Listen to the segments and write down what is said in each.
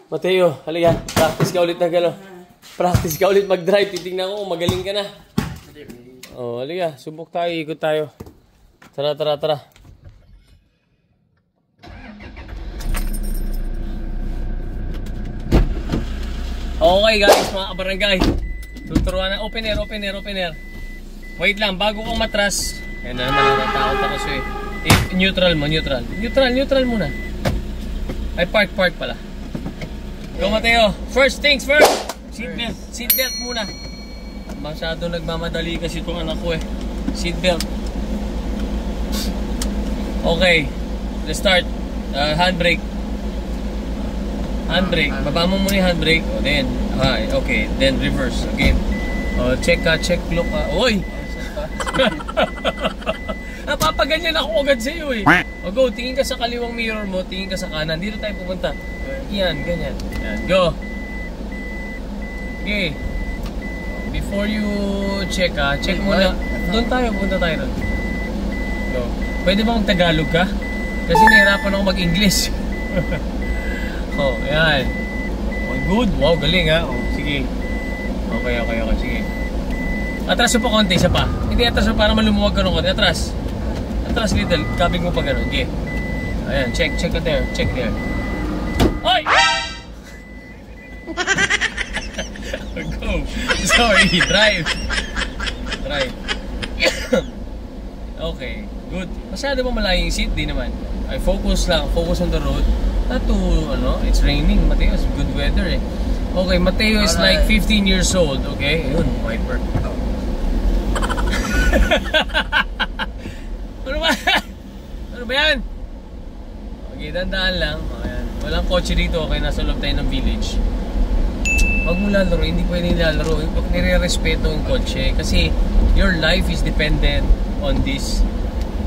Mateo, halika. Practice ka ulit na gano'n. Practice ka ulit mag-drive. Titignan ko kung magaling ka na. Oh, halika. Subok tayo. Ikot tayo. Tara, tara, tara. Okay guys, mga kabarangay. Tuturuan na. Open air, open air, open air. Wait lang, bago kang matras. Ayan na naman, natakot ako sa'yo. Neutral mo, neutral. Neutral muna. Ay, park pala. Go Mateo. First things first. Seatbelt muna. Masyado nagmamadali kasi itong anak ko eh. Seatbelt. Okay. Let's start. Handbrake. Handbrake. Baba mo muna yung handbrake. O, then. Okay. Then reverse. Again. Check ka. Check look ka. Oy! Napapaganyan ako agad sa iyo eh. O go, tingin ka sa kaliwang mirror mo, tingin ka sa kanan. Dito tayo pupunta. Yan, ganyan. Yan, go. Okay. Before you check check muna. Doon tayo, pupunta tayo doon. Go. Pwede ba mag-Tagalog ka? Kasi nahirapan ako mag-English. Oh, yan. Oh, good. Wow, galing ha. Oh, sige. Okay, sige. Atras mo pa konti, isa pa. Hindi atras mo para malumuwag ka ng konti. Atras. Atras little. Kapig mo pa gano'n. Okay. Ayan, check it there. Check there. Oy! Go. Sorry, drive. Okay, good. Masyado ba malayo yung seat? Di naman. Ay, focus lang. Focus on the road. Not to, it's raining. Mateo, it's good weather eh. Okay, Mateo is like 15 years old. Okay, yun, wiper. Ano ba yan? Okay, dandaan lang. Ayan. Walang kotse dito. Okay, nasa loob tayo ng village. Huwag mo lalaro. Hindi pwede nilalaro. Nire-respeto yung kotse. Kasi your life is dependent on this.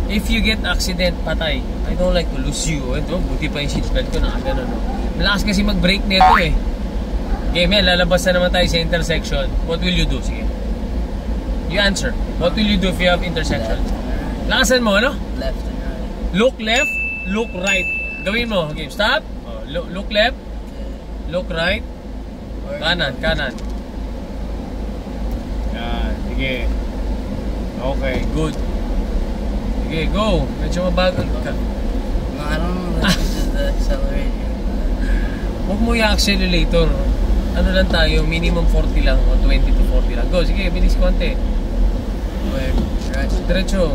If you get accident, patay. I don't like to lose you. Ito, buti pa yung seatbelt ko. Nakagano, no? Malakas kasi mag-brake nito eh. Game yan, lalabas na naman tayo sa intersection. What will you do? Sige. You answer. What will you do if you have intersection? Lakasan mo, ano? Left and right. Look left, look right. Gawin mo. Okay, stop. Look left, look right. Kanan. Yan, sige. Okay, good. Sige, go. Medyo mabagal ka. No, I don't know. This is the accelerator. Huwag mo yung accelerator. Ano lang tayo, minimum 40 lang o 20 to 40 lang. Go, sige, bilis konti. Diretso.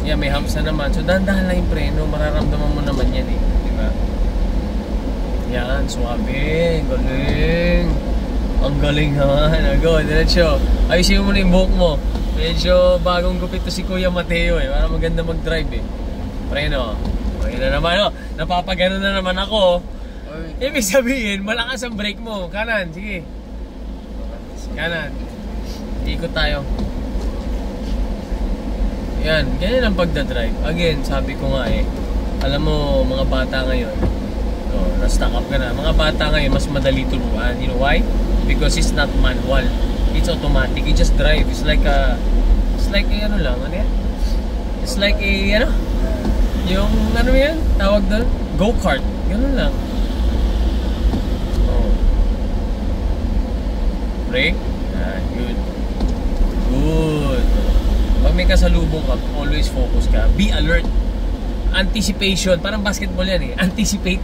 Yeah, may humps na naman. So, dahan-dahan lang yung preno. Mararamdaman mo naman yan eh. Diba? Yan, suwabe. Galing. Ang galing naman. Go, diretso. Ayusin mo na yung buhok mo. Medyo bagong gupit to si Kuya Mateo eh. Para maganda mag-drive eh. Preno. Okay na naman oh. Napapagano na naman ako. Ibig sabihin, malakas ang brake mo. Kanan, sige. Kanan. Ikot tayo. Yan, ganyan ang pagdadrive. Again, sabi ko nga eh, alam mo, mga bata ngayon, na-stuck up ka na. Mga bata ngayon, mas madali turuan. You know why? Because it's not manual. It's automatic. You just drive. It's like a ano lang, ano yan? It's like a, yung, ano yan? Tawag doon? Go-kart. Ganun lang. Brake. Good. Good. Pag may kasalubong ka, always focus ka. Be alert. Anticipation. Parang basketball yan eh. Anticipate.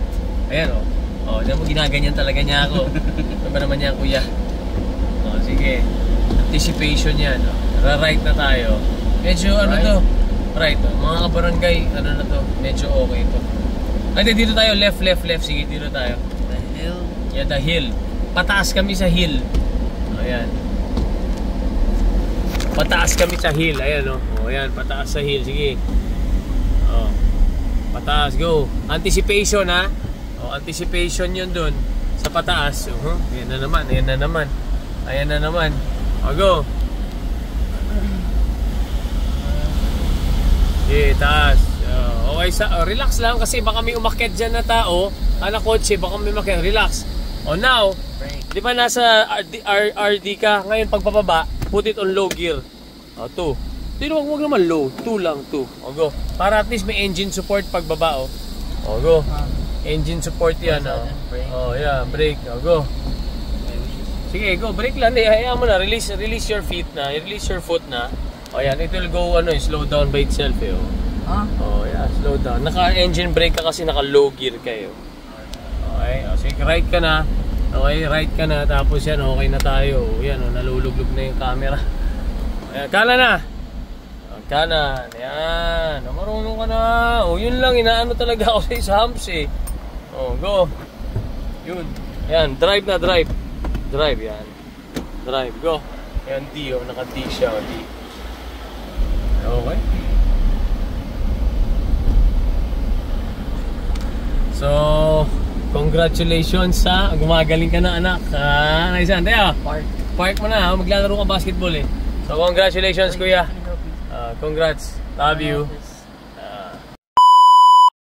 Ayan o. Diyan mo ginaganyan talaga niya ako. Ano ba naman yan, kuya? Sige. Anticipation yan. Ra-right na tayo. Medyo ano to? Right. Mga kabarangay, ano na to? Medyo okay to. Ate, dito tayo. Left. Sige, dito tayo. The hill? Yeah, the hill. Pataas kami sa hill. Ayan. Pataas kami sa hill. Ayan o. Ayan, pataas sa hill. Sige. Pataas, go. Anticipation ha. Anticipation yun dun. Sa pataas. Ayan na naman. Go. Okay, taas. Okay, relax lang kasi baka may umakyat dyan na tao. Kotse, baka may umakyat. Relax. Now, di ba nasa RD ka? Ngayon, pagpapaba, put it on low gear. 2. Pero wag naman low. 2 lang, 2. Go. Para at least may engine support pagbaba, Go. Engine support yan, oh. Brake. Oh, yeah, brake. Oh, go. Sige, go. Brake lang. Hayaan mo na. Release your feet na. Release your foot na. Oh, yan. It will go, slow down by itself, eh, oh. Huh? Oh, yeah, slow down. Naka-engine brake ka kasi naka-low gear kayo. Okay, oh, sige, right ka na. Okay, right ka na. Tapos yan, okay na tayo. Yan, oh, naluluglog na yung camera. Ayan, kanan na. Kanan. Yan. Oh, marunong ka na. Oh, yun lang. Inaano talaga ako sa humps, eh. Oh, go. Yun. Yan, drive na, drive. Drive, yan. Drive, go. Yan, D, oh. Naka-D siya, oh, D. Okay. So, congratulations sa gumagaling ka na, anak. Nice yan. Teo, park mo na. Maglalaro ka basketball, eh. So, congratulations, kuya. Congrats. Love you.